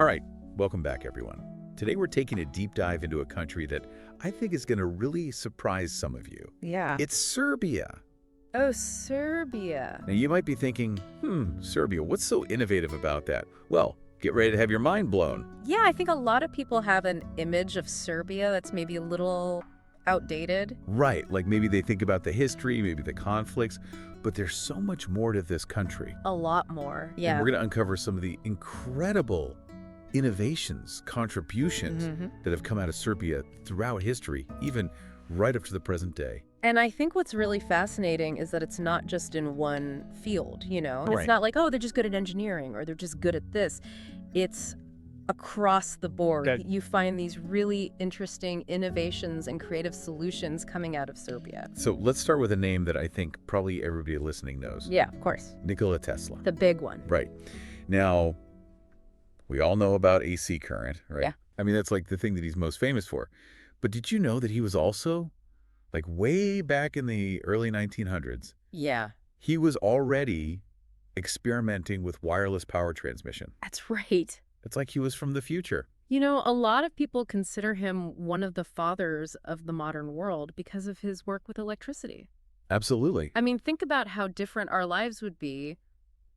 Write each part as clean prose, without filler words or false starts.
All right, welcome back, everyone. Today we're taking a deep dive into a country that I think is going to really surprise some of you. Yeah. It's Serbia. Oh, Serbia. Now, you might be thinking, Serbia, what's so innovative about that? Well, get ready to have your mind blown. Yeah, I think a lot of people have an image of Serbia that's maybe a little outdated. Right, like maybe they think about the history, maybe the conflicts, but there's so much more to this country. A lot more. And Yeah. we're going to uncover some of the incredible innovations, contributions that have come out of Serbia throughout history, even right up to the present day. And I think what's really fascinating is that it's not just in one field, you know? Right. It's not like, oh, they're just good at engineering or they're just good at this. It's across the board. You find these really interesting innovations and creative solutions coming out of Serbia. So let's start with a name that I think probably everybody listening knows. Yeah, of course. Nikola Tesla. The big one. Right. Now, we all know about AC current, right? Yeah. I mean, that's like the thing that he's most famous for. But did you know that he was also, like way back in the early 1900s, Yeah. he was already experimenting with wireless power transmission. That's right. It's like he was from the future. You know, a lot of people consider him one of the fathers of the modern world because of his work with electricity. Absolutely. I mean, think about how different our lives would be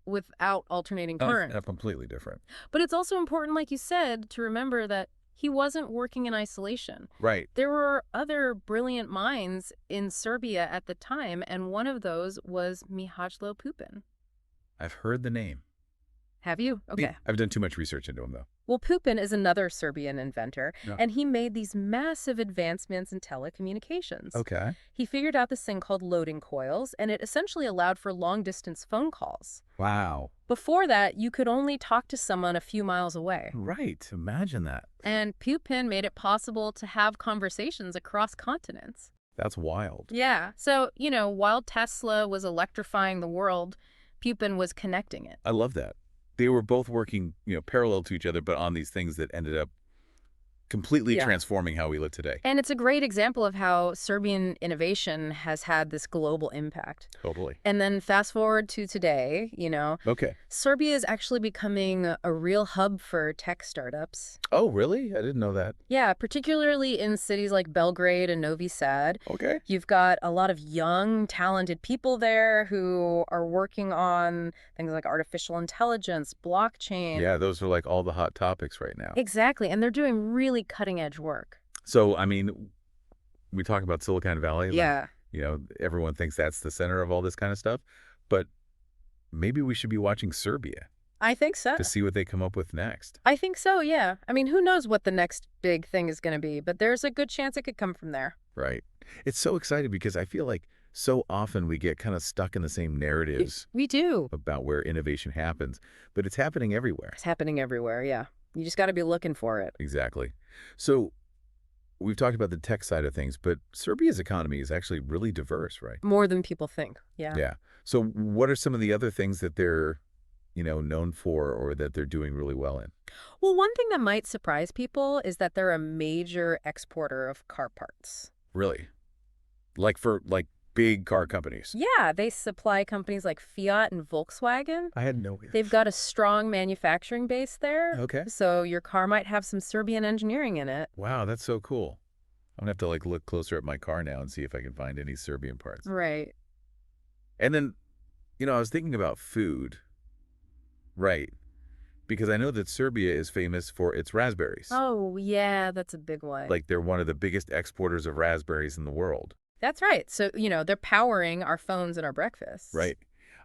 without alternating current. Completely different. But it's also important, like you said, to remember that he wasn't working in isolation. Right. There were other brilliant minds in Serbia at the time, and one of those was Mihajlo Pupin. I've heard the name. Have you? Okay. I've done too much research into him, though. Well, Pupin is another Serbian inventor, Yeah. and he made these massive advancements in telecommunications. Okay. He figured out this thing called loading coils, and it essentially allowed for long-distance phone calls. Wow. Before that, you could only talk to someone a few miles away. Right. Imagine that. And Pupin made it possible to have conversations across continents. That's wild. Yeah. So, you know, while Tesla was electrifying the world, Pupin was connecting it. I love that. They were both working, parallel to each other, but on these things that ended up completely Yeah. transforming how we live today. And it's a great example of how Serbian innovation has had this global impact. Totally. And then fast forward to today, Okay. Serbia is actually becoming a real hub for tech startups. Oh, really? I didn't know that. Yeah, particularly in cities like Belgrade and Novi Sad. Okay. You've got a lot of young, talented people there who are working on things like artificial intelligence, blockchain. Yeah, those are like all the hot topics right now. Exactly. And they're doing really cutting-edge work. So, I mean, we talk about Silicon Valley. Yeah. Everyone thinks that's the center of all this kind of stuff. But maybe we should be watching Serbia I think so. to see what they come up with next. I think so, yeah. I mean, who knows what the next big thing is going to be, but there's a good chance it could come from there. Right. It's so exciting because I feel like so often we get kind of stuck in the same narratives We do. about where innovation happens, but it's happening everywhere. It's happening everywhere, yeah. You just got to be looking for it. Exactly. So we've talked about the tech side of things, but Serbia's economy is actually really diverse, right? More than people think, yeah. Yeah. So what are some of the other things that they're, known for or that they're doing really well in? Well, one thing that might surprise people is that they're a major exporter of car parts. Really? Like for big car companies? Yeah, they supply companies like Fiat and Volkswagen. I had no idea. They've got a strong manufacturing base there. Okay. So your car might have some Serbian engineering in it. Wow, that's so cool. I'm going to have to look closer at my car now and see if I can find any Serbian parts. Right. And then, I was thinking about food. Right. Because I know that Serbia is famous for its raspberries. Oh, yeah, that's a big one. Like they're one of the biggest exporters of raspberries in the world. That's right. So, they're powering our phones and our breakfasts. Right.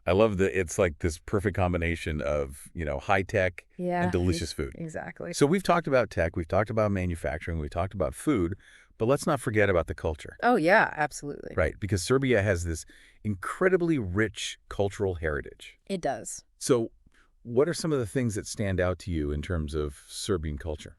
I love that it's like this perfect combination of, high tech Yeah. and delicious food. Exactly. So we've talked about tech, we've talked about manufacturing, we've talked about food, but let's not forget about the culture. Oh, yeah, absolutely. Right. Because Serbia has this incredibly rich cultural heritage. It does. So what are some of the things that stand out to you in terms of Serbian culture?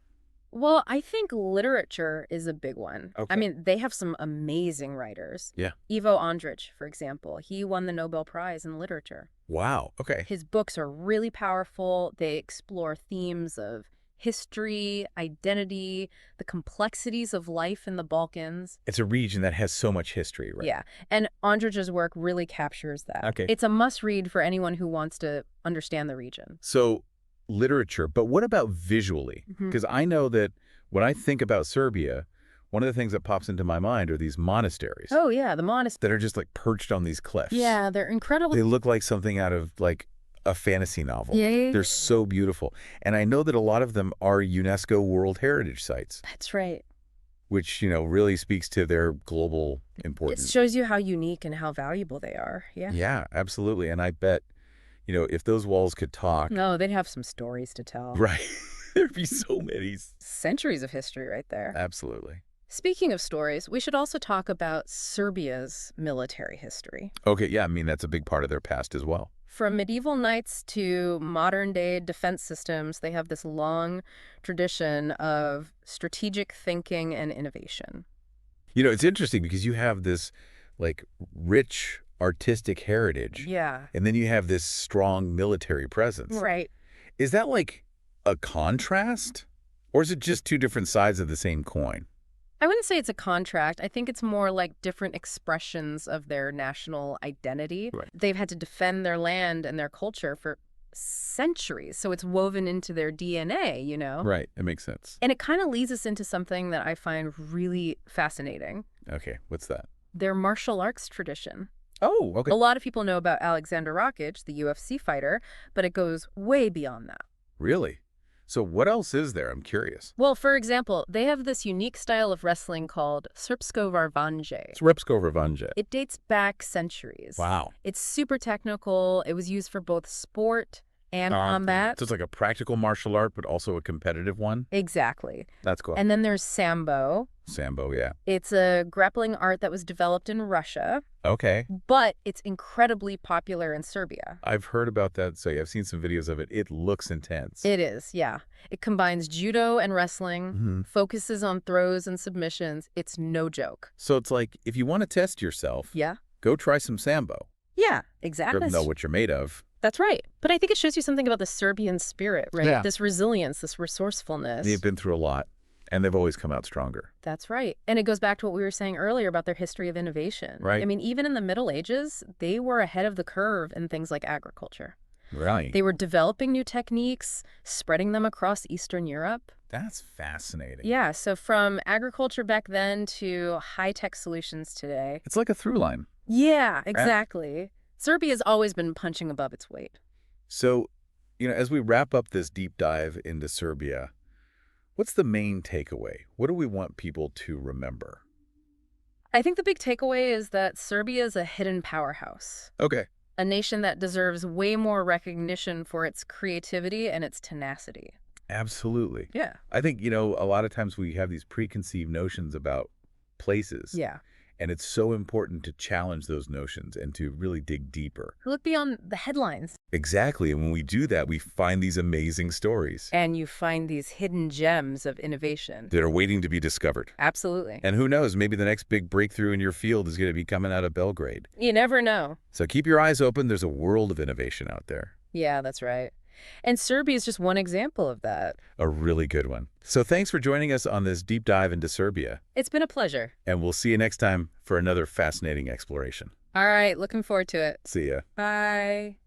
Well, I think literature is a big one. Okay. I mean, they have some amazing writers. Yeah. Ivo Andrić, for example, he won the Nobel Prize in literature. Wow. Okay. His books are really powerful. They explore themes of history, identity, the complexities of life in the Balkans. It's a region that has so much history, right? Yeah, and Andrić's work really captures that. Okay. It's a must-read for anyone who wants to understand the region. So literature, but what about visually? Because I know that when I think about Serbia, one of the things that pops into my mind are these monasteries. Oh, yeah, the monasteries. That are just like perched on these cliffs. Yeah, they're incredible. They look like something out of like a fantasy novel. Yeah. They're so beautiful. And I know that a lot of them are UNESCO World Heritage Sites. That's right. Which, really speaks to their global importance. It shows you how unique and how valuable they are. Yeah. Yeah, absolutely. And I bet, if those walls could talk. No, they'd have some stories to tell. Right. There'd be so many. Centuries of history right there. Absolutely. Speaking of stories, we should also talk about Serbia's military history. Okay, yeah, that's a big part of their past as well. From medieval knights to modern-day defense systems, they have this long tradition of strategic thinking and innovation. It's interesting because you have this, like, rich artistic heritage. Yeah. And then you have this strong military presence. Right. Is that, like, a contrast? Or is it just two different sides of the same coin? I wouldn't say it's a contrast. I think it's more like different expressions of their national identity. Right. They've had to defend their land and their culture for centuries, so it's woven into their DNA, Right, it makes sense. And it kind of leads us into something that I find really fascinating. Okay, what's that? Their martial arts tradition. Oh, okay. A lot of people know about Alexander Rakic, the UFC fighter, but it goes way beyond that. Really? So what else is there? I'm curious. Well, for example, they have this unique style of wrestling called Srpsko varvanje. Srpsko varvanje. It dates back centuries. Wow. It's super technical. It was used for both sport and combat. So it's like a practical martial art, but also a competitive one? Exactly. That's cool. And then there's Sambo. Sambo, yeah. It's a grappling art that was developed in Russia, Okay. but it's incredibly popular in Serbia. I've heard about that. So I've seen some videos of it. It looks intense. It is, yeah. It combines judo and wrestling, focuses on throws and submissions. It's no joke. So it's like, if you want to test yourself, Yeah? go try some Sambo. Yeah, exactly. Know what you're made of. That's right. But I think it shows you something about the Serbian spirit, right? Yeah. This resilience, this resourcefulness. They've been through a lot, and they've always come out stronger. That's right. And it goes back to what we were saying earlier about their history of innovation. Right. Even in the Middle Ages, they were ahead of the curve in things like agriculture. Right. They were developing new techniques, spreading them across Eastern Europe. That's fascinating. Yeah, so from agriculture back then to high-tech solutions today. It's like a through line. Yeah, exactly. Serbia's always been punching above its weight. So, as we wrap up this deep dive into Serbia, what's the main takeaway? What do we want people to remember? I think the big takeaway is that Serbia is a hidden powerhouse. Okay. A nation that deserves way more recognition for its creativity and its tenacity. Absolutely. Yeah. I think, a lot of times we have these preconceived notions about places. Yeah. And it's so important to challenge those notions and to really dig deeper. Look beyond the headlines. Exactly. And when we do that, we find these amazing stories. And you find these hidden gems of innovation. That are waiting to be discovered. Absolutely. And who knows, maybe the next big breakthrough in your field is going to be coming out of Belgrade. You never know. So keep your eyes open. There's a world of innovation out there. Yeah, that's right. And Serbia is just one example of that. A really good one. So thanks for joining us on this deep dive into Serbia. It's been a pleasure. And we'll see you next time for another fascinating exploration. All right, looking forward to it. See ya. Bye.